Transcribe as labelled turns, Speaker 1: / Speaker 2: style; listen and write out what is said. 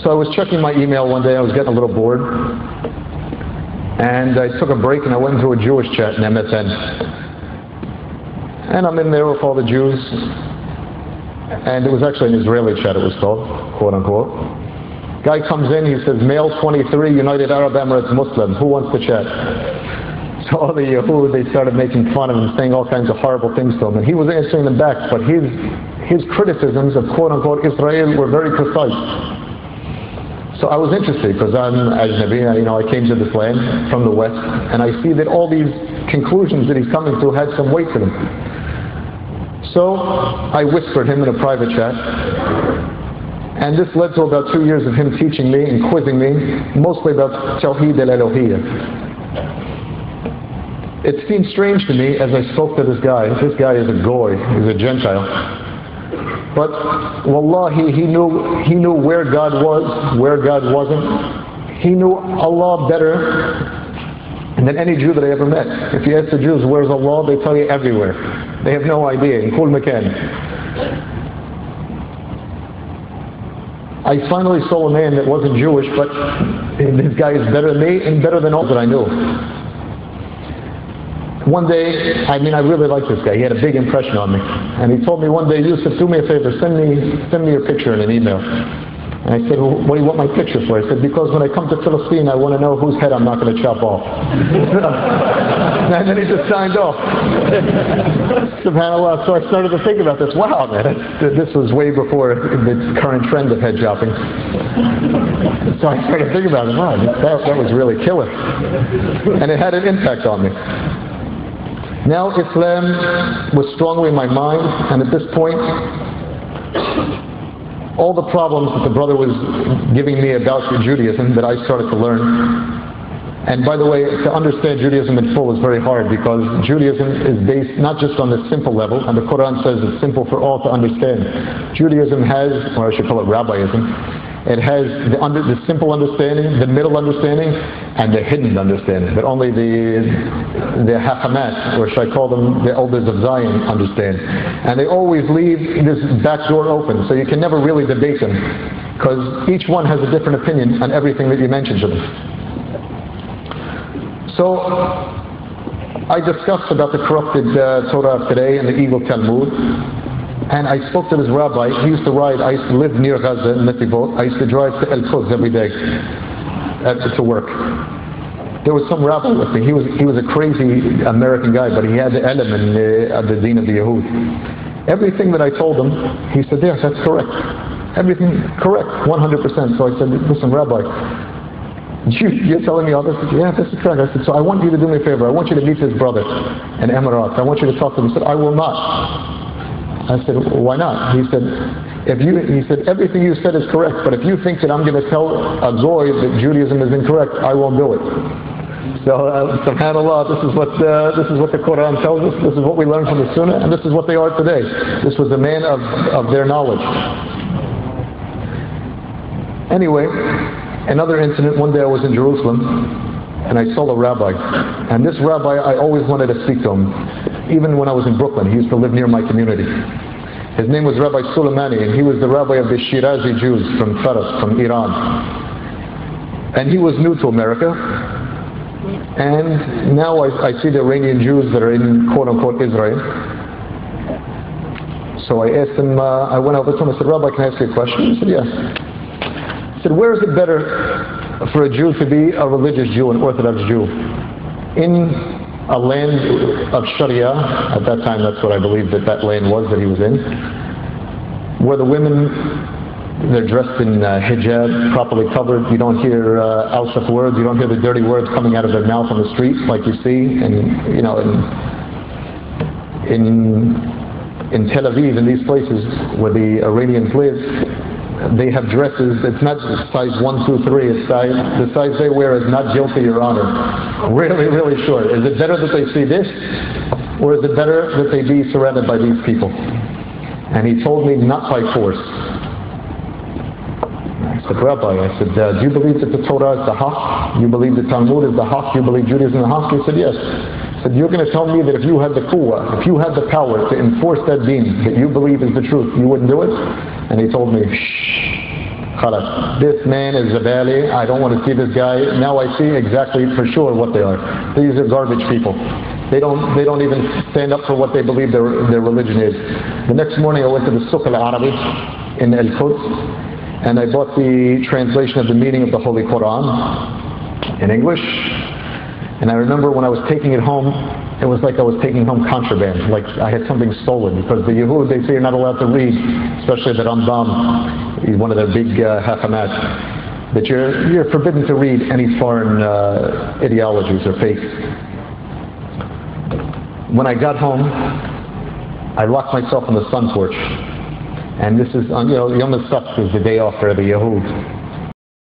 Speaker 1: So I was checking my email one day, I was getting a little bored, and I took a break and I went into a Jewish chat in MSN. And I'm in there with all the Jews, and it was actually an Israeli chat, it was called, quote unquote. Guy comes in, he says, male 23, United Arab Emirates Muslim, who wants to chat? So all the Yahud, they started making fun of him, saying all kinds of horrible things to him, and he was answering them back, but his criticisms of quote unquote Israel were very precise. So I was interested, because I'm Ajnabi, I came to this land from the West, and I see that all these conclusions that he's coming to had some weight to them. So I whispered him in a private chat, and this led to about 2 years of him teaching me and quizzing me, mostly about Tawheed al-Elohiyya. It seemed strange to me as I spoke to this guy. This guy is a goy, he's a Gentile. But wallahi, he knew where God was, where God wasn't. He knew Allah better than any Jew that I ever met. If you ask the Jews, where's Allah? They tell you everywhere. They have no idea, in kul makan. I finally saw a man that wasn't Jewish, but this guy is better than me and better than all that I knew. One day, I really liked this guy. He had a big impression on me. And he told me one day, Yusuf, do me a favor, send me your picture in an email. And I said, well, what do you want my picture for? He said, because when I come to Palestine, I want to know whose head I'm not going to chop off. And then he just signed off. SubhanAllah. So I started to think about this. Wow, man, this was way before the current trend of head chopping. So I started thinking about it. Wow, that was really killer. And it had an impact on me. Now Islam was strongly in my mind, and at this point, all the problems that the brother was giving me about Judaism that I started to learn. And by the way, to understand Judaism in full is very hard, because Judaism is based not just on the simple level, and the Quran says it's simple for all to understand. Judaism has, or I should call it Rabbiism, it has the simple understanding, the middle understanding, and the hidden understanding that only the Hakamat, or should I call them the elders of Zion, understand. And they always leave this back door open, so you can never really debate them, because each one has a different opinion on everything that you mention to them. So I discussed about the corrupted Torah today and the evil Talmud. And I spoke to this rabbi. He used to ride. I used to live near Gaza in Netivot. I used to drive to El Quds every day to work. There was some rabbi with me. He was a crazy American guy, but he had the element of the deen of the Yahud. Everything that I told him, he said, yes, that's correct. Everything correct, 100%. So I said, listen, Rabbi, you're telling me all this? Yeah, this is correct. I said, so I want you to do me a favor. I want you to meet his brother in Emirates. I want you to talk to him. He said, I will not. I said, why not? He said, everything you said is correct, but if you think that I'm going to tell a goy that Judaism is incorrect, I won't do it. So, subhanAllah, this is what the Quran tells us. This is what we learn from the Sunnah, and this is what they are today. This was a man of their knowledge. Anyway, another incident. One day I was in Jerusalem, and I saw a rabbi. And this rabbi, I always wanted to speak to him. Even when I was in Brooklyn, he used to live near my community. His name was Rabbi Soleimani, and he was the rabbi of the Shirazi Jews from Faras, from Iran. And he was new to America. And now I see the Iranian Jews that are in quote-unquote Israel. So I asked him, I went over to him, I said, Rabbi, can I ask you a question? He said, yes. I said, where is it better for a Jew to be a religious Jew, an Orthodox Jew? In a land of Sharia, at that time that's what I believe that land was that he was in, where the women, they're dressed in hijab, properly covered. You don't hear al-shaf words, you don't hear the dirty words coming out of their mouth on the street like you see in Tel Aviv, in these places where the Iranians live. They have dresses, it's not size 1, 2, 3, it's the size they wear is not guilty, Your Honor. Really, really short. Is it better that they see this, or is it better that they be surrounded by these people? And he told me, not by force. I said, Rabbi, do you believe that the Torah is the haq? You believe the Talmud is the haq? You believe Judaism is the haq? He said, yes. I said, you're going to tell me that if you had the quwwah, if you had the power to enforce that deen that you believe is the truth, you wouldn't do it? And he told me, shh, Khalas. This man is Zabali. I don't want to see this guy. Now I see exactly for sure what they are. These are garbage people. They don't even stand up for what they believe their religion is. The next morning I went to the Suq al-Arabi in Al-Quds, and I bought the translation of the meaning of the Holy Quran in English. And I remember when I was taking it home, it was like I was taking home contraband, like I had something stolen, because the Yahud, they say you're not allowed to read, especially the Rambam, he's one of their big hakamat, that you're forbidden to read any foreign ideologies or faiths. When I got home, I locked myself on the sun porch, and this is, Yom HaSabt is the day off for the Yahud.